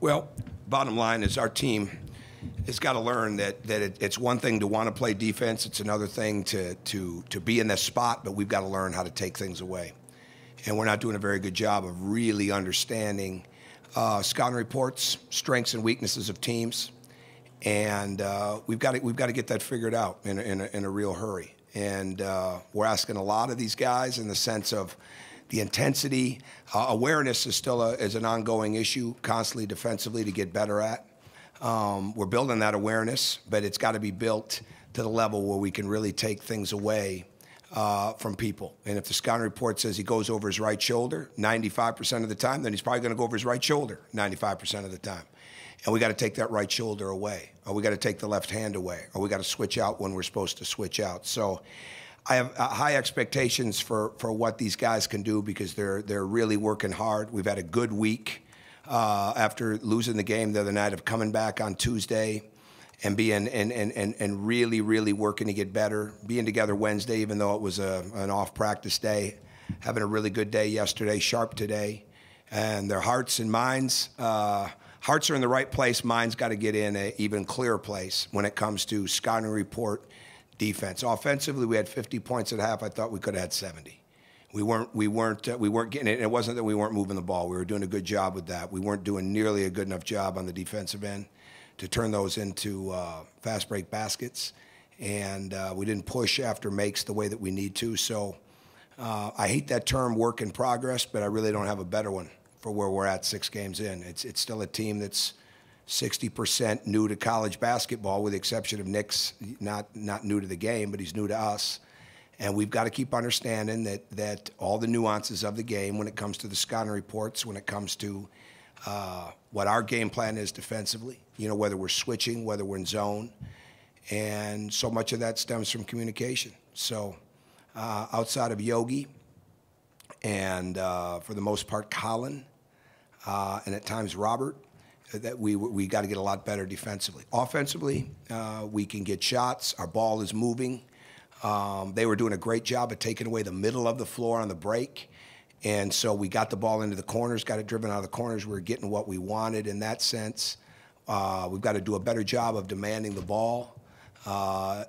Well, bottom line is our team has got to learn that it's one thing to want to play defense. It's another thing to be in this spot, but we've got to learn how to take things away. And we're not doing a very good job of really understanding scouting reports, strengths and weaknesses of teams, and we've got to get that figured out in a real hurry. And we're asking a lot of these guys in the sense of the intensity. Awareness is still is an ongoing issue, constantly defensively to get better at. We're building that awareness, but it's got to be built to the level where we can really take things away from people. And if the scouting report says he goes over his right shoulder 95% of the time, then he's probably going to go over his right shoulder 95% of the time. And we got to take that right shoulder away, or we got to take the left hand away, or we got to switch out when we're supposed to switch out. So I have high expectations for what these guys can do because they're really working hard. We've had a good week after losing the game the other night of coming back on Tuesday and being and really working to get better. Being together Wednesday, even though it was an off practice day, having a really good day yesterday, sharp today, and their hearts and minds. Hearts are in the right place. Minds got to get in an even clearer place when it comes to scouting report defense. Offensively, we had 50 points at half. I thought we could have had 70. We weren't getting it. It wasn't that we weren't moving the ball. We were doing a good job with that. We weren't doing nearly a good enough job on the defensive end to turn those into fast break baskets, and we didn't push after makes the way that we need to. So I hate that term work in progress, but I really don't have a better one for where we're at 6 games in. It's still a team that's 60% new to college basketball, with the exception of Nick's not new to the game, but he's new to us. And we've got to keep understanding that all the nuances of the game when it comes to the scouting reports, when it comes to what our game plan is defensively, whether we're switching, whether we're in zone. And so much of that stems from communication. So outside of Yogi and for the most part Colin and at times Robert, that we got to get a lot better defensively. Offensively, we can get shots. Our ball is moving. They were doing a great job of taking away the middle of the floor on the break. And so we got the ball into the corners, got it driven out of the corners. We were getting what we wanted in that sense. We've got to do a better job of demanding the ball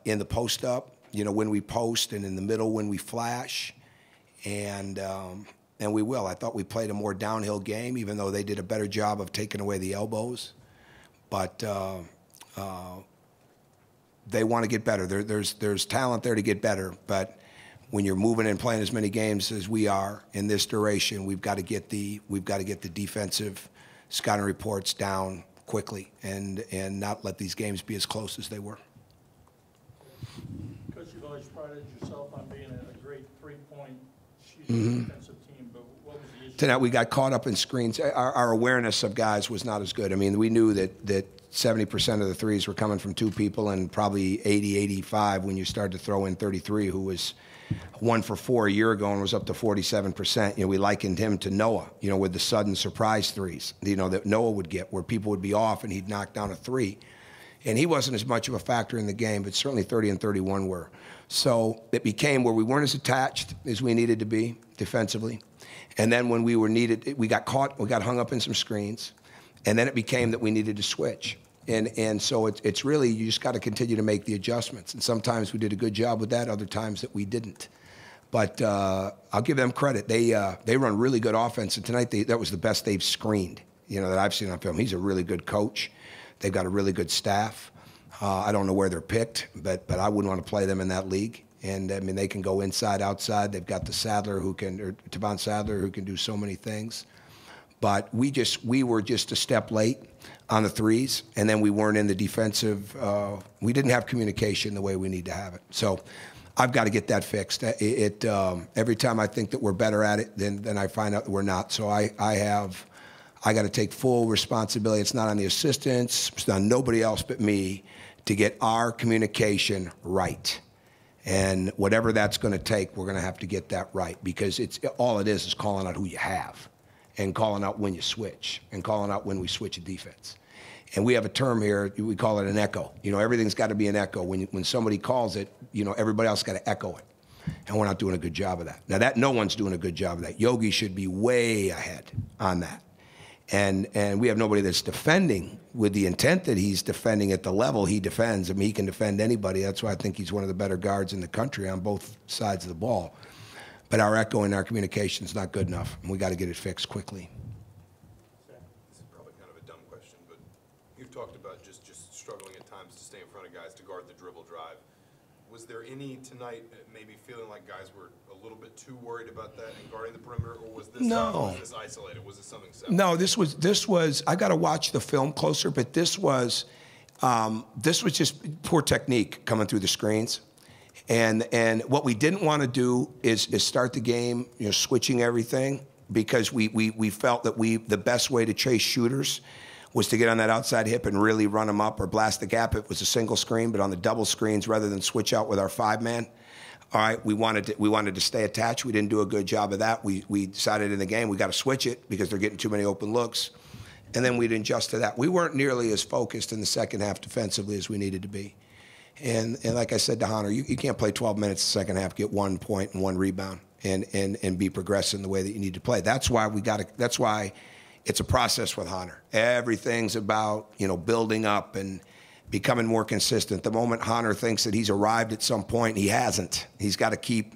in the post-up, when we post, and in the middle when we flash. And we will. I thought we played a more downhill game, even though they did a better job of taking away the elbows. But they want to get better. There's talent there to get better, but when you're moving and playing as many games as we are in this duration, we've got to get the defensive scouting reports down quickly and not let these games be as close as they were. Coach, you've always prided yourself on being a great three-point shooting defensive team, but what was the issue? Tonight we got caught up in screens. Our awareness of guys was not as good. I mean, we knew that 70% of the threes were coming from 2 people, and probably 80, 85 when you started to throw in 33, who was 1 for 4 a year ago and was up to 47%. We likened him to Noah, with the sudden surprise threes, that Noah would get, where people would be off and he'd knock down a 3. And he wasn't as much of a factor in the game, but certainly 30 and 31 were. So it became where we weren't as attached as we needed to be defensively. And then when we were needed, we got caught, we got hung up in some screens. And then it became that we needed to switch. And so it's really, you just got to continue to make the adjustments. And sometimes we did a good job with that, other times that we didn't. But I'll give them credit. They run really good offense. And tonight, that was the best they've screened, that I've seen on film. He's a really good coach. They've got a really good staff. I don't know where they're picked, but I wouldn't want to play them in that league. And, I mean, they can go inside, outside. They've got the Tavon Sadler, who can do so many things. But we were just a step late on the threes, and then we weren't in the defensive. We didn't have communication the way we need to have it. So I've got to get that fixed. Every time I think that we're better at it, then I find out that we're not. So I got to take full responsibility. It's not on the assistants. It's on nobody else but me to get our communication right. And whatever that's going to take, we're going to have to get that right, because all it is calling out who you have, and calling out when you switch, and calling out when we switch a defense. And we have a term here, we call it an echo. Everything's got to be an echo. When somebody calls it, everybody else got to echo it. And we're not doing a good job of that. Now, no one's doing a good job of that. Yogi should be way ahead on that. And we have nobody that's defending with the intent that he's defending at the level he defends. I mean, he can defend anybody. That's why I think he's one of the better guards in the country on both sides of the ball. But our echo and our communication is not good enough, and we got to get it fixed quickly. This is probably kind of a dumb question, but you've talked about just struggling at times to stay in front of guys to guard the dribble drive. Was there any tonight maybe feeling like guys were a little bit too worried about that and guarding the perimeter, or was this, was this isolated? Was it something separate? No, this was. I got to watch the film closer, but this was just poor technique coming through the screens. And what we didn't want to do is start the game, switching everything, because we felt that the best way to chase shooters was to get on that outside hip and really run them up or blast the gap. It was a single screen, but on the double screens, rather than switch out with our 5-man, all right, we wanted to stay attached. We didn't do a good job of that. We decided in the game we got to switch it because they're getting too many open looks, and then we'd adjust to that. We weren't nearly as focused in the second half defensively as we needed to be. And like I said to Hunter, you can't play 12 minutes the second half, get 1 point and 1 rebound, and be progressive the way that you need to play. That's why that's why it's a process with Hunter. Everything's about building up and becoming more consistent. The moment Hunter thinks that he's arrived at some point, he hasn't. He's got to keep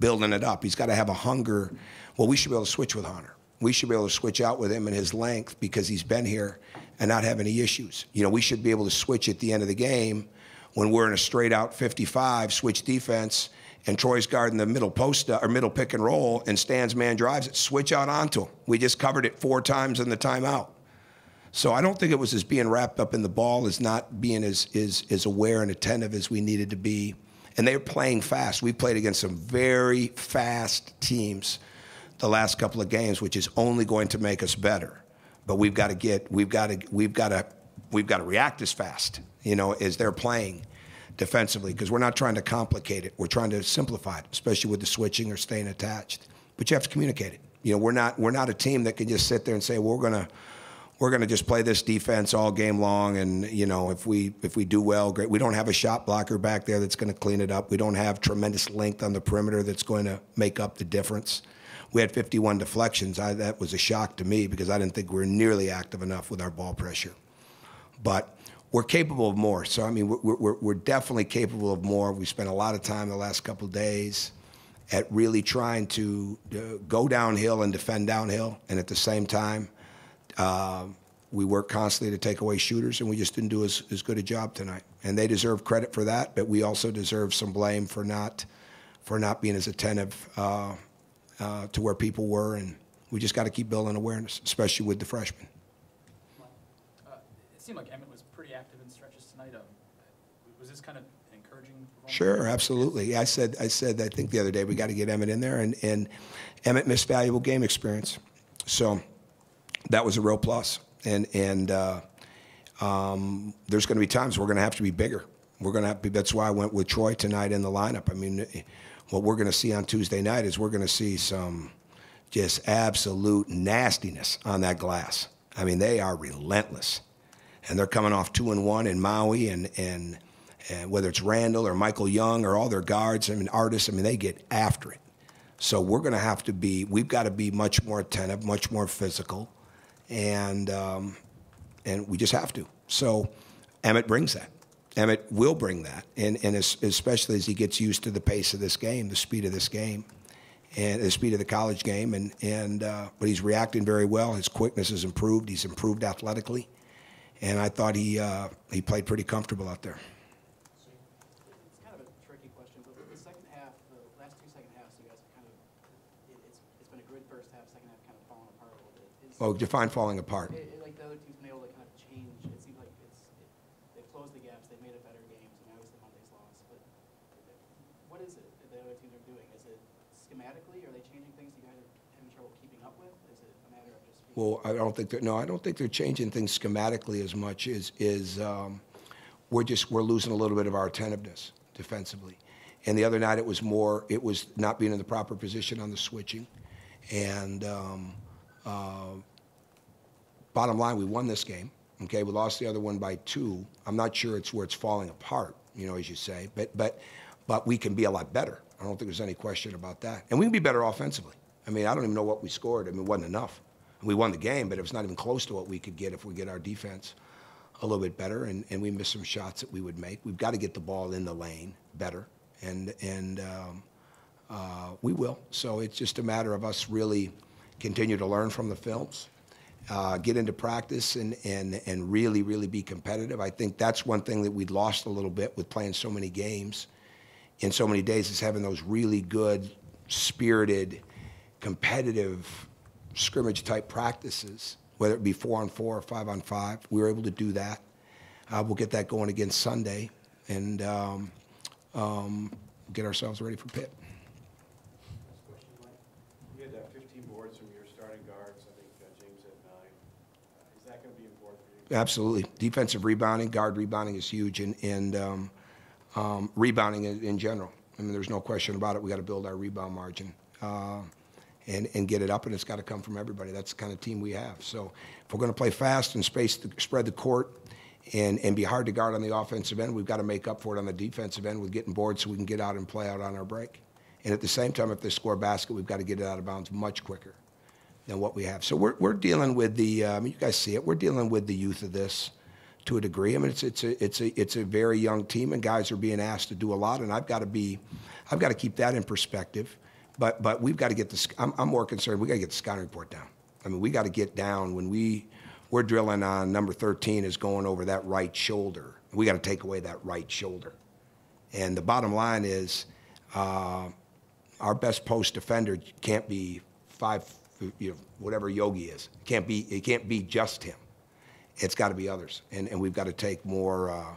building it up. He's got to have a hunger. Well, we should be able to switch with Hunter. We should be able to switch out with him and his length because he's been here and not have any issues. We should be able to switch at the end of the game when we're in a straight-out 55 switch defense and Troy's guarding the middle post or middle pick and roll and Stan's man drives it, switch out onto him. We just covered it 4 times in the timeout. So I don't think it was as being wrapped up in the ball as not being as aware and attentive as we needed to be. And they're playing fast. We played against some very fast teams the last couple of games, which is only going to make us better. But we've got to react as fast, as they're playing defensively, because we're not trying to complicate it. We're trying to simplify it, especially with the switching or staying attached. But you have to communicate it. We're not a team that can just sit there and say, well, we're gonna just play this defense all game long, and if we do well, great. We don't have a shot blocker back there that's going to clean it up. We don't have tremendous length on the perimeter that's going to make up the difference. We had 51 deflections. That was a shock to me because I didn't think we were nearly active enough with our ball pressure. But we're capable of more. So, I mean, we're definitely capable of more. We spent a lot of time the last couple of days at really trying to go downhill and defend downhill. And at the same time, we work constantly to take away shooters, and we just didn't do as good a job tonight. And they deserve credit for that, but we also deserve some blame for not being as attentive to where people were. And we just got to keep building awareness, especially with the freshmen. It seemed like Emmett was pretty active in stretches tonight. Was this kind of encouraging? Sure, absolutely. I said I think the other day we got to get Emmett in there, and Emmett missed valuable game experience. So that was a real plus. And there's going to be times we're going to have to be bigger. We're going to have to be, that's why I went with Troy tonight in the lineup. I mean, what we're going to see on Tuesday night is we're going to see some just absolute nastiness on that glass. I mean, they are relentless. And they're coming off 2-1 in Maui, and whether it's Randall or Michael Young or all their guards, I mean, artists, I mean, they get after it. So we're going to have to be, we've got to be much more attentive, much more physical, and we just have to. So Emmett brings that. Emmett will bring that, and especially as he gets used to the pace of this game, the speed of this game, and the speed of the college game. But he's reacting very well. His quickness has improved. He's improved athletically. And I thought he played pretty comfortable out there. It's kind of a tricky question, but the second half, the last 2 second halves, you guys have kind of, it's been a good first half, second half kind of falling apart a little bit. Define falling apart. Like the other team's been able to kind of change. It seems like they've closed the gaps, they've made it better games, and obviously Monday's loss. But what is it that the other teams are doing? Is it schematically? Are they changing things you guys are having trouble keeping up with? Is it a matter of just? Well, I don't think they're changing things schematically as much as we're losing a little bit of our attentiveness defensively. And the other night it was not being in the proper position on the switching. And bottom line, we won this game. Okay, we lost the other one by 2. I'm not sure it's where it's falling apart, as you say. But we can be a lot better. I don't think there's any question about that. And we can be better offensively. I mean, I don't even know what we scored. I mean, it wasn't enough. We won the game, but it was not even close to what we could get if we get our defense a little bit better, and we missed some shots that we would make. We've got to get the ball in the lane better, and we will. So it's just a matter of us really continue to learn from the films, get into practice, and really, really be competitive. I think that's one thing that we'd lost a little bit with playing so many games in so many days, is having those really good, spirited, competitive scrimmage-type practices, whether it be 4-on-4 or 5-on-5. We were able to do that. We'll get that going again Sunday, and get ourselves ready for Pitt. Next question, Mike. You had 15 boards from your starting guards. I think James had 9. Is that going to be important for you? Absolutely. Defensive rebounding, guard rebounding is huge, and rebounding in general. I mean, there's no question about it. We got to build our rebound margin and get it up, and it's got to come from everybody. That's the kind of team we have. So if we're going to play fast and spread the court and be hard to guard on the offensive end, we've got to make up for it on the defensive end with getting boards so we can get out and play out on our break. And at the same time, if they score a basket, we've got to get it out of bounds much quicker than what we have. So we're dealing with the you guys see it. We're dealing with the youth of this to a degree. I mean, it's a very young team, and guys are being asked to do a lot, and I've got to keep that in perspective. But we've got to get the. I'm more concerned. We got to get the scouting report down. I mean, we got to get down when we're drilling on number 13 is going over that right shoulder. We got to take away that right shoulder. And the bottom line is, our best post defender can't be whatever Yogi is. It can't be just him. It's got to be others, and we've got to take more.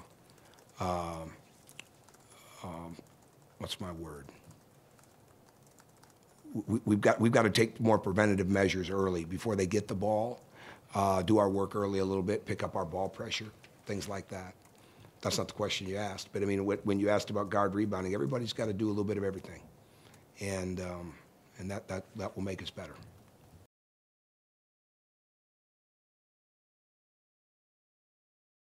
What's my word? We've got to take more preventative measures early before they get the ball. Do our work early a little bit, pick up our ball pressure, things like that. That's not the question you asked, but I mean, when you asked about guard rebounding, everybody's got to do a little bit of everything, and that will make us better.